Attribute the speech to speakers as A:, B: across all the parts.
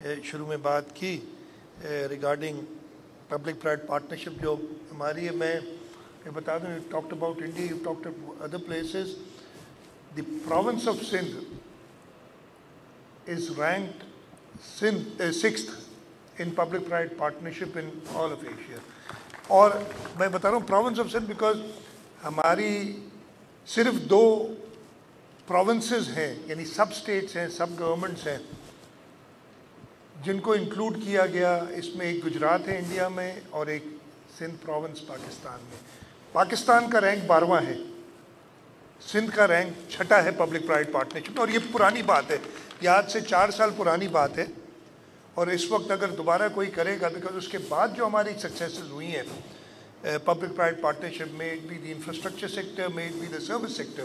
A: شروع میں بات کی ریگارڈنگ پبلک پرائیویٹ پارٹنرشپ جو ہماری ہے. میں بتا دوں, you talked about India, you talked about other places. The province of Sindh is ranked 6th in public private partnership in all of Asia. اور میں بتا رہا ہوں پروونس آف سندھ بیکاز ہماری صرف 2 پروونسز ہیں, یعنی سب اسٹیٹس ہیں, سب گورنمنٹس ہیں جن کو انکلوڈ کیا گیا. اس میں ایک گجرات ہے انڈیا میں اور ایک سندھ پروونس پاکستان میں. پاکستان کا رینک 12واں ہے, سندھ کا رینک 6 ہے پبلک پرائیویٹ پارٹنرشپ میں. اور یہ پرانی بات ہے, یہ آج سے 4 سال پرانی بات ہے. اور اس وقت اگر دوبارہ کوئی کرے گا, بیکاز اس کے بعد جو ہماری سکسیسز ہوئی ہیں پبلک پرائیویٹ پارٹنرشپ میں, it be the infrastructure sector میں, it be the service sector.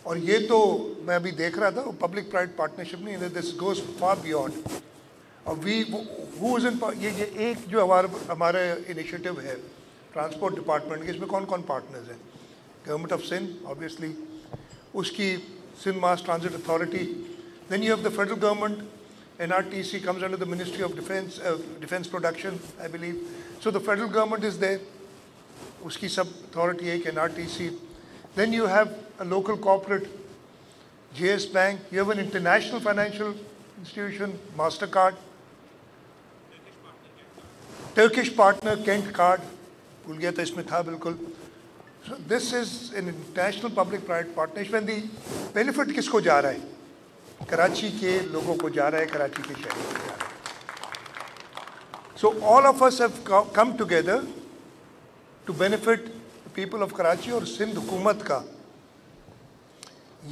A: اور یہ تو میں ابھی دیکھ رہا تھا, پبلک پرائیویٹ پارٹنرشپ نہیں, دس گوز فار بیونڈ. اور یہ ایک جو ہمارا انیشیٹو ہے ٹرانسپورٹ ڈپارٹمنٹ کے, اس میں کون کون پارٹنرز ہیں؟ گورنمنٹ آف سندھ آبویسلی, اس کی Sindh mass transit authority. Then you have the federal government, NRTC comes under the Ministry of Defense Production, I believe. So the federal government is there. اس کی سب authority ایک NRTC. Then you have a local corporate, JS Bank. You have an international financial institution, MasterCard. Turkish partner, Kent Card. بھول گیا تھا, اس میں تھا بالکل. So this is an international public-private partnership. And the benefit کس کو جا رہا ہے؟ کراچی کے لوگوں کو جا رہا ہے, کراچی کے شہروں کو جا رہا ہے. So all of us have come together to benefit the people of Karachi. اور سندھ حکومت کا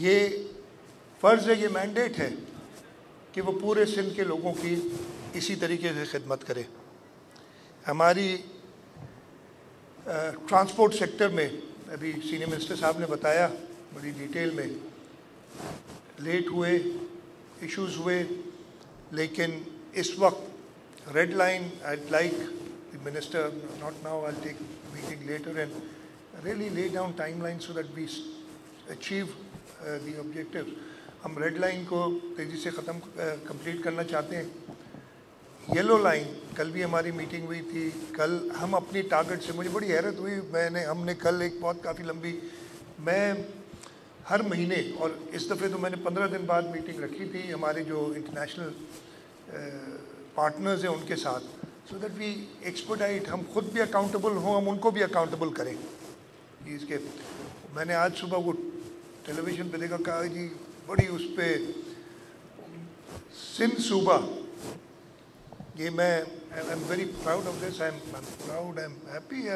A: یہ فرض ہے, یہ مینڈیٹ ہے کہ وہ پورے سندھ کے لوگوں کی اسی طریقے سے خدمت کرے. ہماری ٹرانسپورٹ سیکٹر میں ابھی سینئر منسٹر صاحب نے بتایا بڑی ڈیٹیل میں, لیٹ ہوئے, ایشوز ہوئے, لیکن اس وقت red line, I'd like the minister, not now, I'll take meeting later and really lay down timelines so that we achieve the objectives. ہم ریڈ لائن کو تیزی سے کمپلیٹ کرنا چاہتے ہیں. یلو لائن, کل بھی ہماری میٹنگ ہوئی تھی, کل ہم اپنی ٹارگٹ سے, مجھے بڑی حیرت ہوئی, ہم نے کل ایک بہت کافی لمبی, میں ہر مہینے, اور اس دفعہ تو میں نے 15 دن بعد میٹنگ رکھی تھی ہمارے جو انٹرنیشنل پارٹنرز ہیں ان کے ساتھ, سو دیٹ وی ایکسپرٹائٹ, ہم خود بھی اکاؤنٹیبل ہوں, ہم ان کو بھی اکاؤنٹیبل کریں. اس کے میں نے آج صبح وہ ٹیلی ویژن پہ دیکھا, کہا جی بڑی اس پہ سندھ صوبہ, یہ میں I am very proud of this, I am proud, I am happy.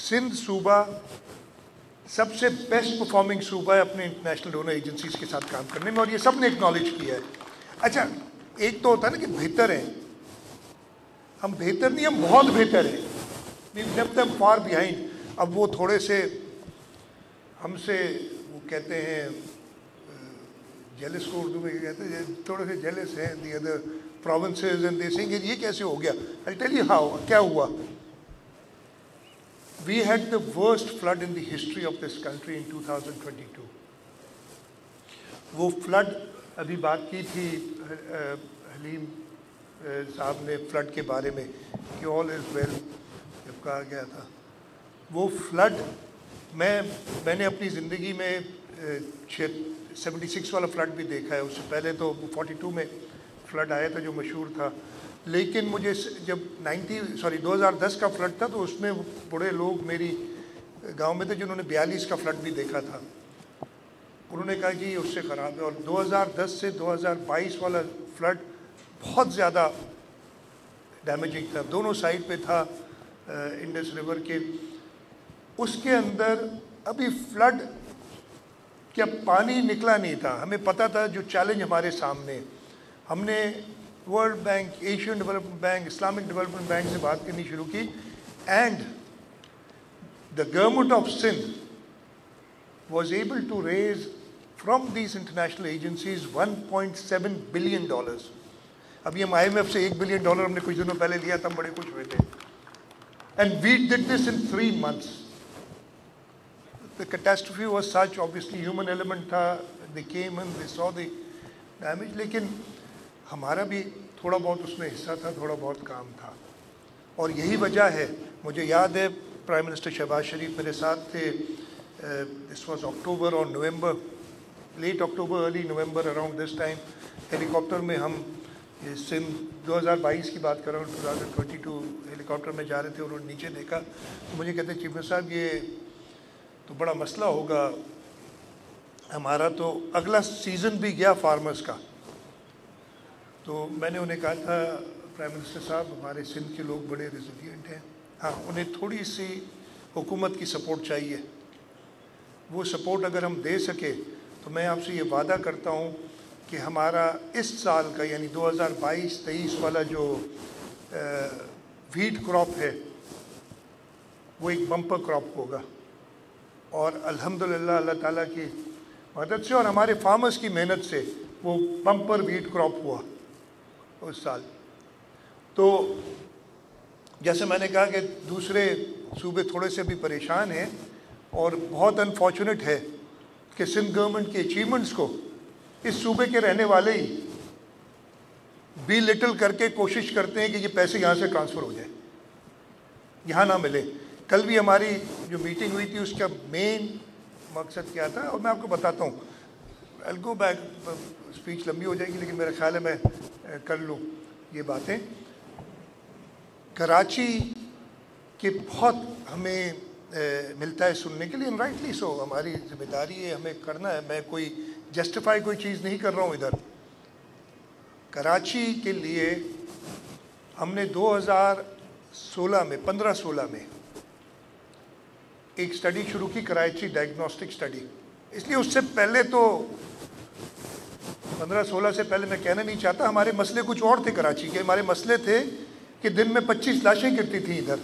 A: Sindh صوبہ سب سے بیسٹ پرفارمنگ صوبہ ہے اپنے انٹرنیشنل ڈونر ایجنسیز کے ساتھ کام کرنے میں, اور یہ سب نے اکنالج کیا ہے. اچھا, ایک تو ہوتا ہے نا کہ بہتر ہیں, ہم بہتر نہیں, ہم بہت بہتر ہیں, we've left them far behind. اب وہ تھوڑے سے ہم سے وہ کہتے ہیں جیلس کو اردو میں کہتے ہیں, تھوڑے سے جیلس ہیں the other provinces, and they saying یہ کیسے ہو گیا. I'll tell you how, کیا ہوا. We had the worst flood in the history of this country in 2022. وہ فلڈ, ابھی بات کی تھی حلیم صاحب نے فلڈ کے بارے میں کہ all is well جب کہا گیا تھا. وہ فلڈ میں نے اپنی زندگی میں 76 والا فلڈ بھی دیکھا ہے, اس سے پہلے تو 42 میں فلڈ آیا تھا جو مشہور تھا. لیکن مجھے جب 2010 کا فلڈ تھا تو اس میں بڑے لوگ میری گاؤں میں تھے جنہوں نے 42 کا فلڈ بھی دیکھا تھا. انہوں نے کہا جی اس سے خراب ہے. اور 2010 سے 2022 والا فلڈ بہت زیادہ ڈیمیجنگ تھا, دونوں سائڈ پہ تھا انڈس ریور کے. اس کے اندر ابھی فلڈ کیا پانی نکلا نہیں تھا. ہمیں پتہ تھا جو چیلنج ہمارے سامنے, ہم نے world bank, Asian development bank, Islamic development bank سے بات کرنی شروع کی, and the government of Sindh was able to raise from these international agencies $1.7 billion. ابھی ہم IMF سے $1 بلین ہم نے کچھ دنوں پہلے لیا تھا, ہم بڑے خوش ہوئے تھے. And we did this in 3 months. The catastrophe was such, obviously human element تھا, they came and they saw the damage. لیکن ہمارا بھی تھوڑا بہت اس میں حصہ تھا, تھوڑا بہت کام تھا. اور یہی وجہ ہے, مجھے یاد ہے پرائم منسٹر شہباز شریف میرے ساتھ تھے, دس واز اکتوبر اور November, late October early November around this time. Helicopter میں ہم سندھ 2022 کی بات کر رہا ہوں, 2022 ہیلی کاپٹر میں جا رہے تھے, اور انہوں نے نیچے دیکھا تو مجھے کہتے چیف منسٹر صاحب یہ تو بڑا مسئلہ ہوگا, ہمارا تو اگلا سیزن بھی گیا فارمرز کا. تو میں نے انہیں کہا تھا پرائم منسٹر صاحب ہمارے سندھ کے لوگ بڑے ریزیلینٹ ہیں, ہاں انہیں تھوڑی سی حکومت کی سپورٹ چاہیے. وہ سپورٹ اگر ہم دے سکے تو میں آپ سے یہ وعدہ کرتا ہوں کہ ہمارا اس سال کا یعنی 2022-23 والا جو ویٹ کراپ ہے وہ ایک بمپر کراپ ہوگا. اور الحمدللہ اللہ تعالیٰ کی مدد سے اور ہمارے فارمرز کی محنت سے وہ بمپر ویٹ کراپ ہوا اس سال. تو جیسے میں نے کہا کہ دوسرے صوبے تھوڑے سے بھی پریشان ہیں, اور بہت انفارچونیٹ ہے کہ سندھ گورنمنٹ کی اچیومنٹس کو اس صوبے کے رہنے والے ہی بی لٹل کر کے کوشش کرتے ہیں کہ یہ پیسے یہاں سے ٹرانسفر ہو جائے, یہاں نہ ملے. کل بھی ہماری جو میٹنگ ہوئی تھی اس کا مین مقصد کیا تھا, اور میں آپ کو بتاتا ہوں. I'll go back, اسپیچ لمبی ہو جائے گی لیکن میرا خیال ہے میں کر لوں یہ باتیں. کراچی کے بہت ہمیں ملتا ہے سننے کے لیے, رائٹلی سو, ہماری ذمہ داری ہے, ہمیں کرنا ہے. میں کوئی جسٹیفائی کوئی چیز نہیں کر رہا ہوں ادھر. کراچی کے لیے ہم نے 2016 میں 15-16 میں ایک سٹڈی شروع کی, کراچی ڈائگنوسٹک سٹڈی. اس لیے اس سے پہلے تو 15-16 سے پہلے میں کہنا نہیں چاہتا, ہمارے مسئلے کچھ اور تھے کراچی کے. ہمارے مسئلے تھے کہ دن میں 25 لاشیں گرتی تھیں ادھر,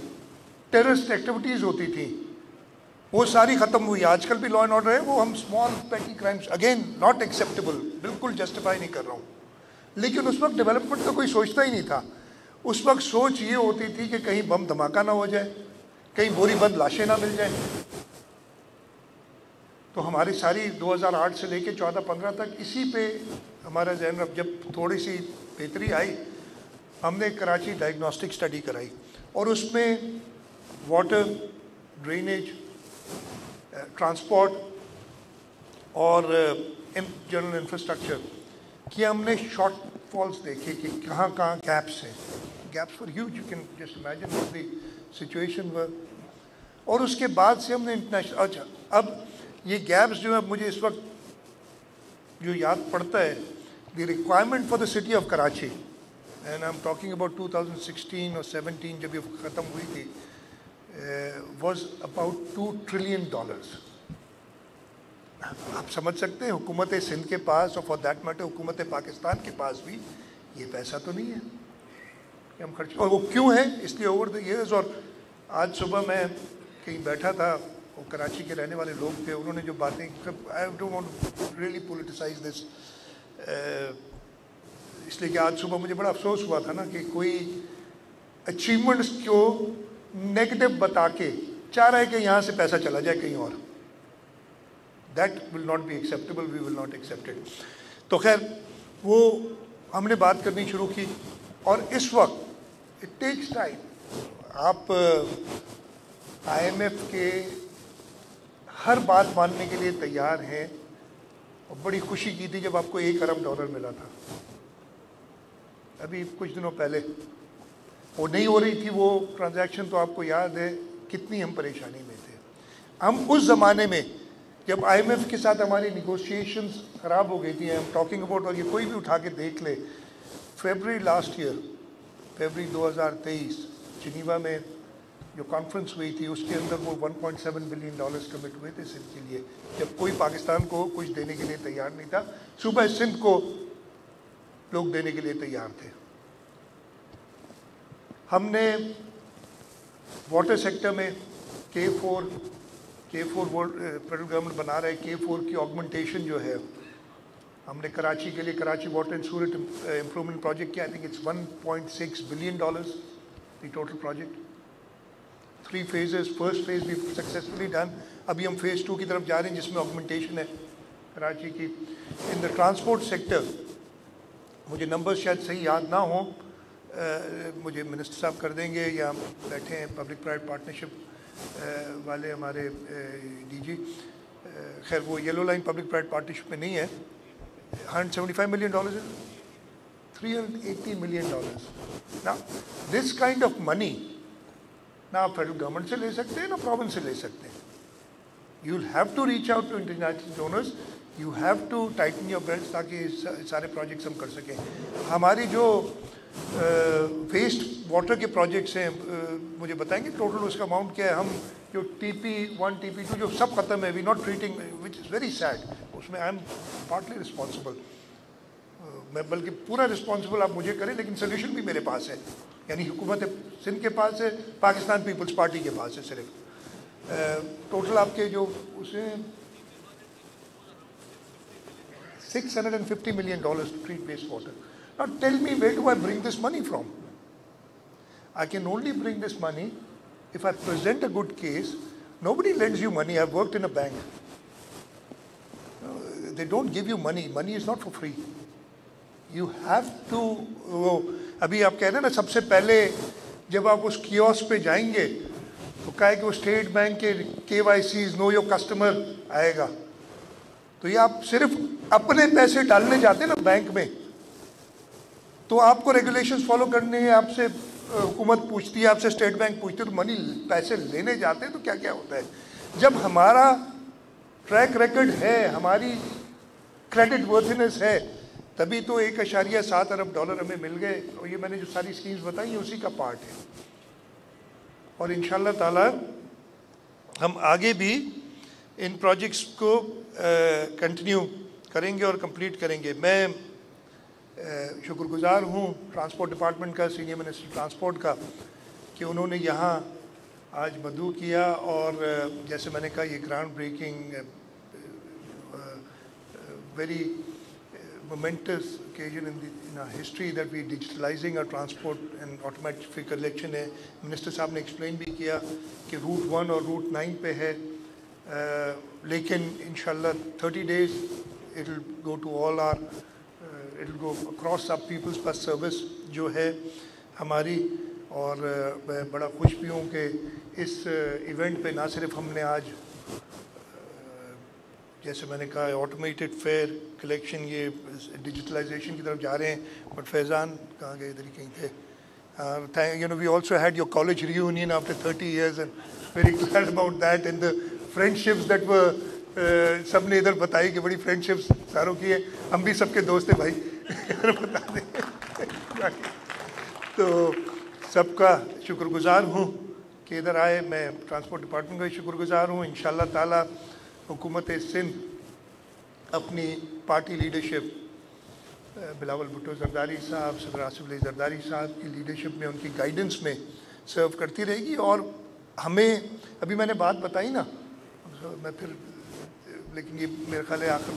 A: ٹیررسٹ ایکٹیویٹیز ہوتی تھیں, وہ ساری ختم ہوئی. آج کل بھی لا اینڈ آرڈر ہے, وہ ہم اسمال پیٹی کرائمس, اگین ناٹ ایکسیپٹیبل, بالکل جسٹیفائی نہیں کر رہا ہوں. لیکن اس وقت ڈیولپمنٹ کا کوئی سوچتا ہی نہیں تھا. اس وقت سوچ یہ ہوتی تھی کہ کہیں بم دھماکہ نہ ہو جائے, کہیں بوری بند لاشیں نہ مل جائیں. تو ہماری ساری 2008 سے لے کے 14-15 تک اسی پہ ہمارا ذہن رب. جب تھوڑی سی بہتری آئی ہم نے کراچی ڈائگنوسٹک سٹڈی کرائی, اور اس میں واٹر, ڈرینیج, ٹرانسپورٹ اور جنرل انفراسٹرکچر کی ہم نے شارٹ فالس دیکھے کہ کہاں کہاں گیپس ہیں. Gaps far huge, you can just imagine what the situation were. اور اس کے بعد سے ہم نے انٹرنیشنل, اچھا اب یہ گیپس جو ہے مجھے اس وقت جو یاد پڑتا ہے, the requirement for the city of Karachi, and I am talking about 2016 اور 17 جب یہ ختم ہوئی تھی, واز اباؤٹ $2 trillion. آپ سمجھ سکتے ہیں حکومت سندھ کے پاس اور فار دیٹ میٹر حکومت پاکستان کے پاس بھی یہ پیسہ تو نہیں ہے کہ ہم خرچ, اور وہ کیوں ہے اس لیے اوور دا ایئرز. اور آج صبح میں کہیں بیٹھا تھا, وہ کراچی کے رہنے والے لوگ تھے, انہوں نے جو باتیں, I don't want really politicise this, اس لیے کہ آج صبح مجھے بڑا افسوس ہوا تھا نا کہ کوئی اچیومنٹس کو نیگیٹو بتا کے چاہ رہا ہے کہ یہاں سے پیسہ چلا جائے کہیں اور. That will not be acceptable, we will not accept it. تو خیر وہ ہم نے بات کرنی شروع کی, اور اس وقت اٹ ٹیکس ٹائم. آپ آئی ایم ایف کے ہر بات ماننے کے لیے تیار ہیں, اور بڑی خوشی کی تھی جب آپ کو $1 ارب ملا تھا ابھی کچھ دنوں پہلے. وہ نہیں ہو رہی تھی وہ ٹرانزیکشن, تو آپ کو یاد ہے کتنی ہم پریشانی میں تھے. ہم اس زمانے میں جب آئی ایم ایف کے ساتھ ہماری نیگوشیشنز خراب ہو گئی تھی, آئی ایم ٹاکنگ اباؤٹ, اور یہ کوئی بھی اٹھا کے دیکھ لے, February last year, February 2023 Geneva میں جو کانفرنس ہوئی تھی, اس کے اندر وہ $1.7 بلین کمٹ ہوئے تھے سندھ کے لیے, جب کوئی پاکستان کو کچھ دینے کے لیے تیار نہیں تھا. صوبہ سندھ کو لوگ دینے کے لیے تیار تھے. ہم نے واٹر سیکٹر میں K4 فیڈرل گورنمنٹ بنا رہا ہے, K4 کی آگمنٹیشن جو ہے ہم نے کراچی کے لیے, Karachi water and sewerage improvement project کیا, I think it's $1.6 billion the total project. 3 phases, first phase بھی سکسیزفلی ڈن, ابھی ہم فیز 2 کی طرف جا رہے ہیں جس میں آگمنٹیشن ہے کراچی کی. ان دا ٹرانسپورٹ سیکٹر مجھے نمبر شاید صحیح یاد نہ ہوں, مجھے منسٹر صاحب کر دیں گے, یا بیٹھے ہیں پبلک پرائیویٹ پارٹنرشپ والے ہمارے ڈی جی, خیر وہ yellow line public private partnership میں نہیں ہے. $175 million ہے, $380 million. Now this kind of money نہ آپ فیڈرل گورنمنٹ سے لے سکتے ہیں, نہ پروونس سے لے سکتے ہیں. You will have to reach out to international donors, you have to tighten your belts تاکہ سارے پروجیکٹس ہم کر سکیں. ہماری جو ویسٹ واٹر کے پروجیکٹس ہیں, مجھے بتائیں گے ٹوٹل اس کا اماؤنٹ کیا ہے؟ ہم جو TP1 TP2 جو سب ختم ہے, we not treating, which is very sad. اس میں آئی ایم پارٹلی رسپانسبل, میں بلکہ پورا رسپانسبل آپ مجھے کریں, لیکن سلیوشن بھی میرے پاس ہے. یعنی حکومت سندھ کے پاس ہے, پاکستان پیپلز پارٹی کے پاس ہے. صرف ٹوٹل آپ کے جو اسے $650 million to treat wastewater. Now tell me, where do I bring this money from? I can only bring this money if I present a good case. Nobody lends you money. I've worked in a bank. They don't give you money. Money is not for free. You have to, ابھی آپ کہہ رہے ہیں نا, سب سے پہلے جب آپ اس کیوسک پہ جائیں گے تو کہا ہے کہ وہ اسٹیٹ بینک کے KYCs نو یور کسٹمر آئے گا. تو یہ آپ صرف اپنے پیسے ڈالنے جاتے ہیں نا بینک میں, تو آپ کو ریگولیشنز فالو کرنے ہیں, آپ سے حکومت پوچھتی ہے, آپ سے اسٹیٹ بینک پوچھتی ہے, تو منی پیسے لینے جاتے ہیں تو کیا کیا ہوتا ہے. جب ہمارا ٹریک ریکڈ ہے, ہماری کریڈٹ ورتھنس ہے, تبھی تو $1.7 ارب ہمیں مل گئے. اور یہ میں نے جو ساری اسکیمز بتائی ہیں اسی کا پارٹ ہے. اور انشاءاللہ تعالی ہم آگے بھی ان پروجیکٹس کو کنٹینیو کریں گے اور کمپلیٹ کریں گے. میں شکر گزار ہوں ٹرانسپورٹ ڈپارٹمنٹ کا, سینئر منسٹر ٹرانسپورٹ کا, کہ انہوں نے یہاں آج مدعو کیا. اور جیسے میں نے کہا, یہ ground breaking very momentous occasion in our history that we digitalizing our transport and automatic fare collection ہے. منسٹر صاحب نے ایکسپلین بھی کیا کہ روٹ 1 اور روٹ 9 پہ ہے, لیکن انشاءاللہ 30 days it will go to all our it will go across our people's bus service جو ہے ہماری. اور میں بڑا خوش بھی ہوں کہ اس ایونٹ پہ نہ صرف ہم نے آج جیسے میں نے کہا آٹومیٹڈ فیئر کلیکشن, یہ ڈیجیٹلائزیشن کی طرف جا رہے ہیں, بٹ فیضان کہاں گئے, ادھر ہی کہیں تھے. You know, we also had your college reunion after 30 years and very glad about that, and the friendships that were سب نے ادھر بتائی کہ بڑی فرینڈشپس ساروں کی ہے. ہم بھی سب کے دوست ہیں بھائی, بتا دیں. تو سب کا شکر گزار ہوں کہ ادھر آئے. میں ٹرانسپورٹ ڈپارٹمنٹ کا بھی شکر گزار ہوں. انشاءاللہ تعالی حکومت سندھ اپنی پارٹی لیڈرشپ, بلاول بھٹو زرداری صاحب, صدر آصف علی زرداری صاحب کی لیڈرشپ میں, ان کی گائیڈنس میں سرو کرتی رہے گی. اور ہمیں ابھی میں نے بات بتائی نا, میں پھر لیکن یہ میرے خیال ہے آخر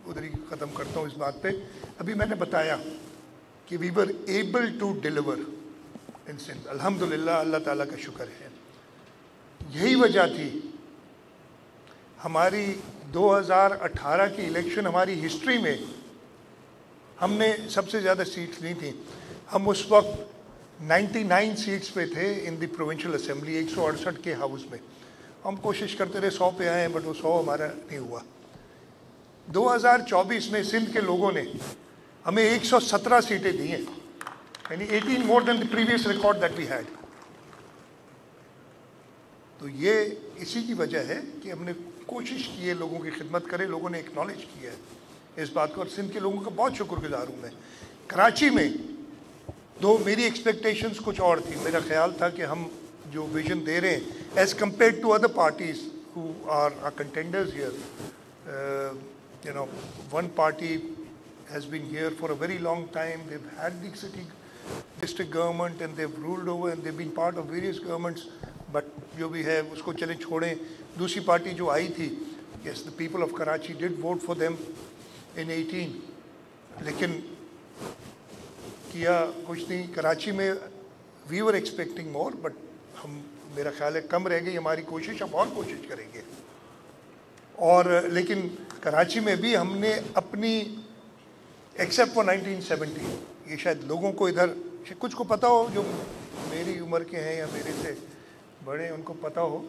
A: ادھر ہی ختم کرتا ہوں اس بات پہ. ابھی میں نے بتایا کہ وی ور ایبل ٹو ڈیلیور ان سندھ, الحمدللہ, اللہ تعالیٰ کا شکر ہے. یہی وجہ تھی ہماری 2018 کی الیکشن, ہماری ہسٹری میں ہم نے سب سے زیادہ سیٹس لی تھیں. ہم اس وقت 99 سیٹس پہ تھے ان دی پروونشل اسمبلی, 168 کے ہاؤس میں. ہم کوشش کرتے رہے 100 پہ آئیں, بٹ وہ 100 ہمارا نہیں ہوا. 2024 میں سندھ کے لوگوں نے ہمیں 117 سیٹیں دی ہیں, یعنی 18 more than the previous record that we had. تو یہ اسی کی وجہ ہے کہ ہم نے کوشش کی ہے لوگوں کی خدمت کرے, لوگوں نے اکنالج کیا ہے اس بات کو, اور سندھ کے لوگوں کا بہت شکر گزار ہوں میں. کراچی میں دو میری ایکسپیکٹیشنز کچھ اور تھی. میرا خیال تھا کہ ہم جو ویژن دے رہے ہیں as compared to other parties who are contenders here, you know, one party has been here for a very long time. They've had the city district government and they've ruled over and they've been part of various governments, but جو بھی ہے اس کو چلیں چھوڑیں. دوسری party جو آئی تھی, yes, the people of Karachi did vote for them in 18, لیکن کیا کچھ نہیں. کراچی میں we were expecting more, but ہم, میرا خیال ہے کم رہ گئی ہماری کوشش, ہم اور کوشش کریں گے. اور لیکن کراچی میں بھی ہم نے اپنی except for 1970. یہ شاید لوگوں کو ادھر کچھ کو پتہ ہو جو میری عمر کے ہیں یا میرے سے بڑے ان کو پتہ ہو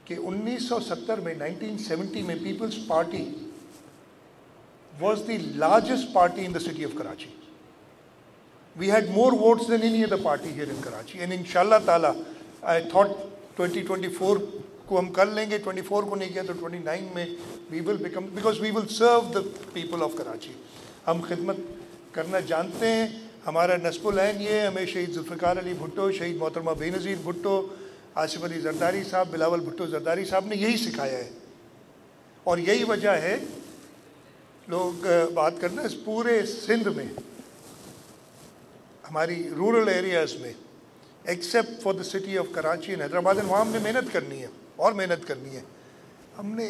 A: کہ 1970 میں 1970 میں Peoples Party was the largest party in the city of Karachi. We had more votes than any other party here in Karachi. And inshallah ta'ala, I thought 2024 کو ہم کر لیں گے, 24 کو نہیں کیا تو 29 میں we will become, because we will serve the people of Karachi. ہم خدمت کرنا جانتے ہیں. ہمارا نصب العین یہ ہے, ہمیں شہید ذوالفقار علی بھٹو, شہید محترمہ بے نظیر بھٹو, آصف علی زرداری صاحب, بلاول بھٹو زرداری صاحب نے یہی سکھایا ہے. اور یہی وجہ ہے لوگ بات کرنا اس پورے سندھ میں, ہماری رورل ایریاز میں, except for the city of Karachi and Hyderabad, وہاں ہم نے محنت کرنی ہے اور محنت کرنی ہے. ہم نے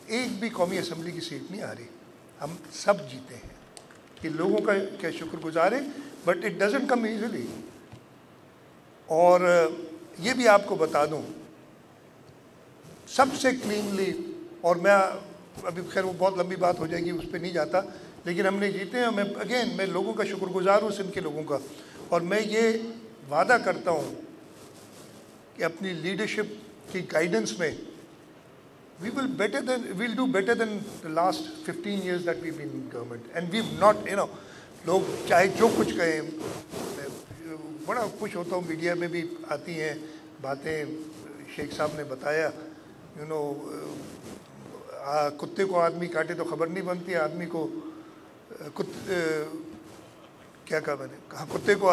A: ایک بھی قومی اسمبلی کی سیٹ نہیں آ رہی, ہم سب جیتے ہیں. کہ لوگوں کا کیا شکر گزار ہے, but it doesn't come easily. اور یہ بھی آپ کو بتا دوں سب سے کلینلی, اور میں ابھی خیر وہ بہت لمبی بات ہو جائے گی, اس پہ نہیں جاتا, لیکن ہم نے جیتے ہیں. میں لوگوں کا شکر گزار ہوں, سندھ کے لوگوں کا. اور میں یہ وعدہ کرتا ہوں کہ اپنی لیڈرشپ کی گائیڈنس میں we'll do better than the last 15 years that we've been in government. And we've not, لوگ چاہے جو کچھ کہیں, بڑا خوش ہوتا ہوں, میڈیا میں بھی آتی ہیں باتیں, شیخ صاحب نے بتایا, کتے کو آدمی کاٹے تو خبر نہیں بنتی, آدمی کو کیا کہا میں نے, کہا کتے کو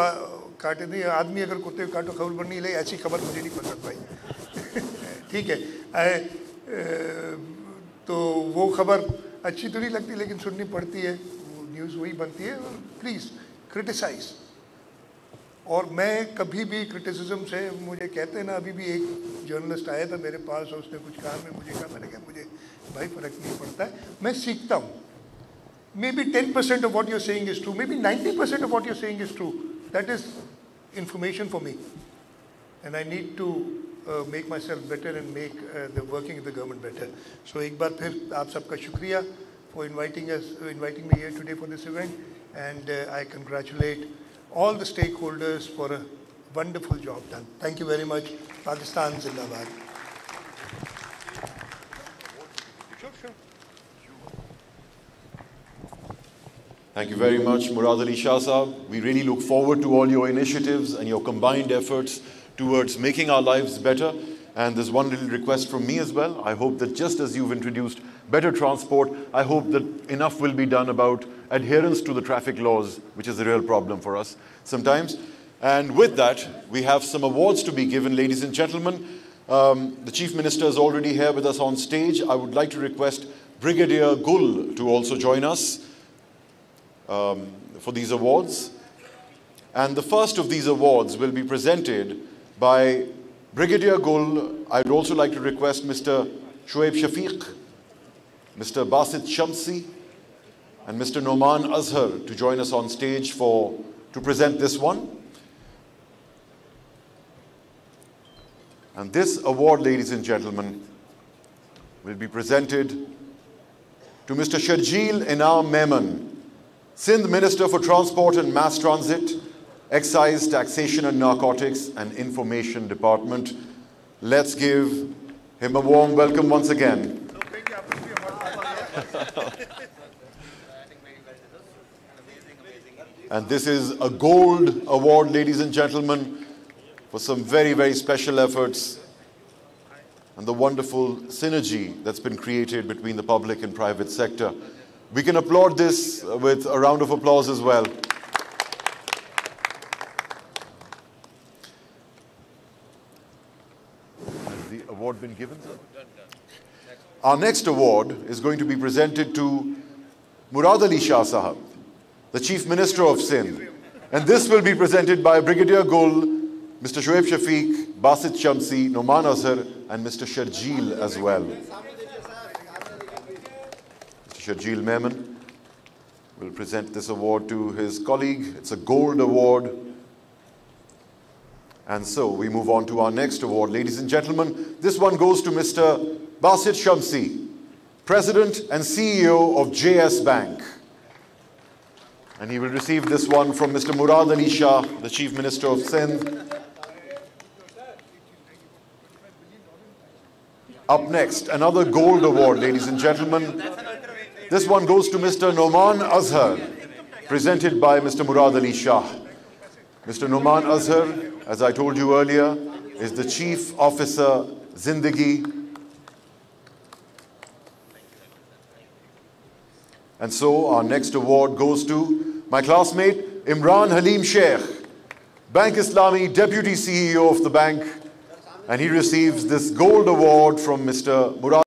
A: کاٹے نہیں, آدمی اگر کتے کو کاٹو خبر بننی لے, ایسی خبر مجھے نہیں پسند بھائی. ٹھیک ہے, تو وہ خبر اچھی تو نہیں لگتی لیکن سننی پڑتی ہے, نیوز وہی بنتی ہے. Please criticise. اور میں کبھی بھی کرٹیسزم سے, مجھے کہتے ہیں نا, ابھی بھی ایک جرنلسٹ آیا تھا میرے پاس, اس نے کچھ کہا, میں نے کہا مجھے بھائی فرق نہیں پڑتا ہے, میں سیکھتا ہوں. Maybe 10% of what you're saying is true, maybe 90% of what you're saying is true. That is information for me. And I need to make myself better and make the working of the government better. So ایک بار پھر آپ سب کا شکریہ for inviting me here today for this event, and I congratulate all the stakeholders for a wonderful job done. Thank you very much. Pakistan Zindabad. Sure.
B: Thank you very much, Murad Ali Shah Sahab. We really look forward to all your initiatives and your combined efforts towards making our lives better. And there's one little request from me as well. I hope that just as you've introduced better transport, I hope that enough will be done about adherence to the traffic laws, which is a real problem for us sometimes. And with that, we have some awards to be given, ladies and gentlemen. The Chief Minister is already here with us on stage. I would like to request Brigadier Gul to also join us for these awards. And the first of these awards will be presented by Brigadier Gul. I'd also like to request Mr. Shoaib Shafiq, Mr. Basit Shamsi, and Mr. Noman Azhar to join us on stage to present this one. And this award, ladies and gentlemen, will be presented to Mr. Sharjeel Inam Memon, Sindh Minister for Transport and Mass Transit, Excise, Taxation and Narcotics and Information Department. Let's give him a warm welcome once again. And this is a gold award, ladies and gentlemen, for some very, very special efforts and the wonderful synergy that's been created between the public and private sector. We can applaud this with a round of applause as well. Has the award been given, sir? Our next award is going to be presented to Murad Ali Shah Sahab, the Chief Minister of Sindh. And this will be presented by Brigadier Gul, Mr. Shoaib Shafiq, Basit Shamsi, Noman Azhar, and Mr. Sharjeel as well. Mr. Sharjeel Memon will present this award to his colleague. It's a gold award. And so we move on to our next award. Ladies and gentlemen, this one goes to Mr. Basit Shamsi, President and CEO of JS Bank. And he will receive this one from Mr. Murad Ali Shah, the Chief Minister of Sindh. Up next, another gold award, ladies and gentlemen. This one goes to Mr. Noman Azhar, presented by Mr. Murad Ali Shah. Mr. Noman Azhar, as I told you earlier, is the Chief Officer, Zindagi. And so our next award goes to my classmate, Imran Halim Sheikh, Bank Islami Deputy CEO of the bank. And he receives this gold award from Mr. Murad